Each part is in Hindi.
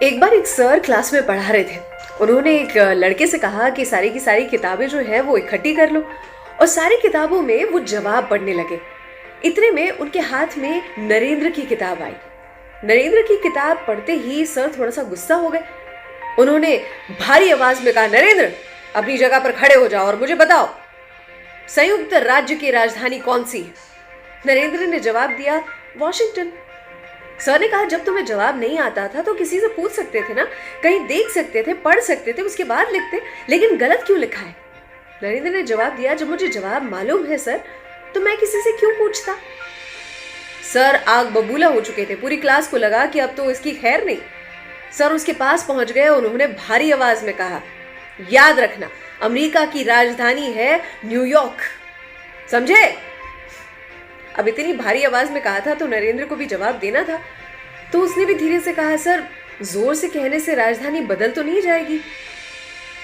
एक बार एक सर क्लास में पढ़ा रहे थे। उन्होंने एक लड़के से कहा कि सारी की सारी किताबें जो है वो इकट्ठी कर लो, और सारी किताबों में वो जवाब पढ़ने लगे। इतने में उनके हाथ में नरेंद्र की किताब आई। नरेंद्र की किताब पढ़ते ही सर थोड़ा सा गुस्सा हो गए। उन्होंने भारी आवाज में कहा, नरेंद्र अपनी जगह पर खड़े हो जाओ और मुझे बताओ संयुक्त राज्य की राजधानी कौन सी है। नरेंद्र ने जवाब दिया, वॉशिंगटन। सर ने कहा, जब तुम्हें जवाब नहीं आता था तो किसी से पूछ सकते थे ना, कहीं देख सकते थे, पढ़ सकते थे, उसके बाद लिखते, लेकिन गलत क्यों लिखा है। नरेंद्र ने जवाब दिया, जब मुझे जवाब मालूम है सर तो मैं किसी से क्यों पूछता। सर आग बबूला हो चुके थे। पूरी क्लास को लगा कि अब तो इसकी खैर नहीं। सर उसके पास पहुंच गए। उन्होंने भारी आवाज में कहा, याद रखना अमेरिका की राजधानी है न्यूयॉर्क, समझे। अब इतनी भारी आवाज में कहा था तो नरेंद्र को भी जवाब देना था, तो उसने भी धीरे से कहा, सर जोर से कहने से राजधानी बदल तो नहीं जाएगी।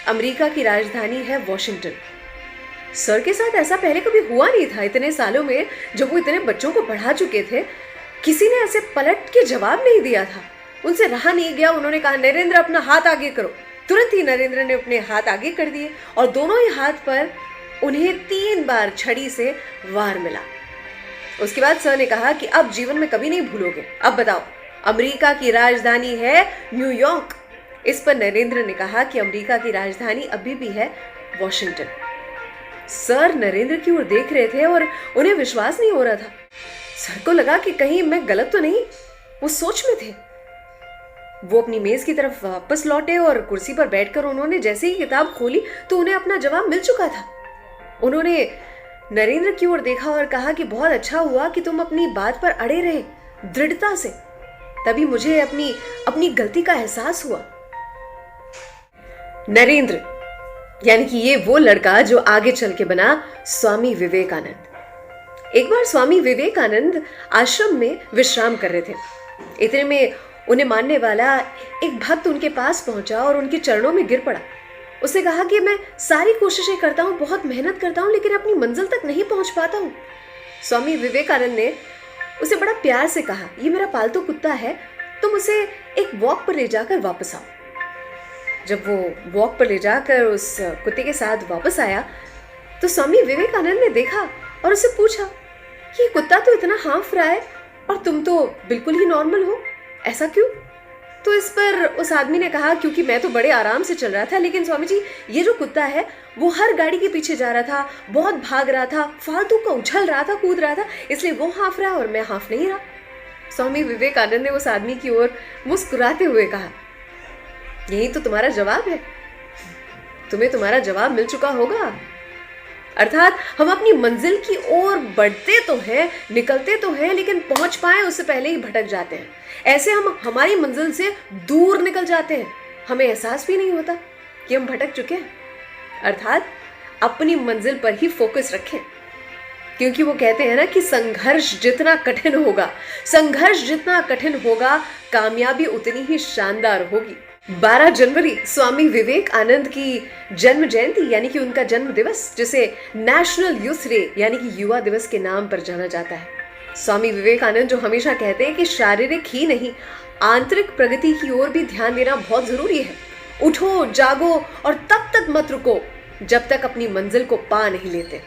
अमेरिका की राजधानी है वॉशिंगटन। सर के साथ ऐसा पहले कभी हुआ नहीं था। इतने सालों में जब वो इतने बच्चों को पढ़ा चुके थे, किसी ने ऐसे पलट के जवाब नहीं दिया था। उनसे रहा नहीं गया। उन्होंने कहा, नरेंद्र अपना हाथ आगे करो। तुरंत ही नरेंद्र ने अपने हाथ आगे कर दिए और दोनों ही हाथ पर उन्हें 3 बार छड़ी से वार मिला। उसके बाद सर ने कहा कि अब जीवन में कभी नहीं भूलोगे। अब बताओ अमेरिका की राजधानी है न्यूयॉर्क। इस पर नरेंद्र ने कहा कि अमेरिका की राजधानी अभी भी है वॉशिंगटन। सर नरेंद्र की ओर देख रहे थे और उन्हें विश्वास नहीं हो रहा था। सर को लगा कि कहीं मैं गलत तो नहीं। वो सोच में थे। वो अपनी मेज की तरफ वापस लौटे और कुर्सी पर बैठकर उन्होंने जैसे ही किताब खोली तो उन्हें अपना जवाब मिल चुका था। उन्होंने नरेंद्र की ओर देखा और कहा कि बहुत अच्छा हुआ कि तुम अपनी बात पर अड़े रहे, दृढ़ता से। तभी मुझे अपनी गलती का एहसास हुआ। नरेंद्र यानी कि ये वो लड़का जो आगे चल के बना स्वामी विवेकानंद। एक बार स्वामी विवेकानंद आश्रम में विश्राम कर रहे थे। इतने में उन्हें मानने वाला एक भक्त उनके पास पहुंचा और उनके चरणों में गिर पड़ा। उसने कहा कि मैं सारी कोशिशें करता हूँ, बहुत मेहनत करता हूँ, लेकिन अपनी मंजिल तक नहीं पहुंच पाता हूँ। स्वामी विवेकानंद ने उसे बड़ा प्यार से कहा, ये मेरा पालतू कुत्ता है, तुम उसे एक वॉक पर ले जाकर वापस आओ। जब वो वॉक पर ले जाकर उस कुत्ते के साथ वापस आया तो स्वामी विवेकानंद ने देखा और उससे पूछा, ये कुत्ता तो इतना हाँफ रहा है और तुम तो बिल्कुल ही नॉर्मल हो, ऐसा क्यों। तो इस पर उस आदमी ने कहा, क्योंकि मैं तो बड़े आराम से चल रहा था, लेकिन स्वामी जी ये जो कुत्ता है वो हर गाड़ी के पीछे जा रहा था, बहुत भाग रहा था, फालतू का उछल रहा था, कूद रहा था, इसलिए वो हाँफ रहा और मैं हाँफ नहीं रहा। स्वामी विवेकानंद ने उस आदमी की ओर मुस्कुराते हुए कहा, यही तो तुम्हारा जवाब है, तुम्हें तुम्हारा जवाब मिल चुका होगा। अर्थात हम अपनी मंजिल की ओर बढ़ते तो हैं, निकलते तो हैं, लेकिन पहुंच पाए उससे पहले ही भटक जाते हैं। ऐसे हम हमारी मंजिल से दूर निकल जाते हैं, हमें एहसास भी नहीं होता कि हम भटक चुके हैं। अर्थात अपनी मंजिल पर ही फोकस रखें, क्योंकि वो कहते हैं ना कि संघर्ष जितना कठिन होगा कामयाबी उतनी ही शानदार होगी। 12 जनवरी स्वामी विवेकानंद की जन्म जयंती यानी कि उनका जन्म दिवस, जिसे नेशनल यूथ डे यानी कि युवा दिवस के नाम पर जाना जाता है। स्वामी विवेकानंद जो हमेशा कहते हैं कि शारीरिक ही नहीं, आंतरिक प्रगति की ओर भी ध्यान देना बहुत जरूरी है। उठो, जागो और तब तक मत रुको जब तक अपनी मंजिल को पा नहीं लेते।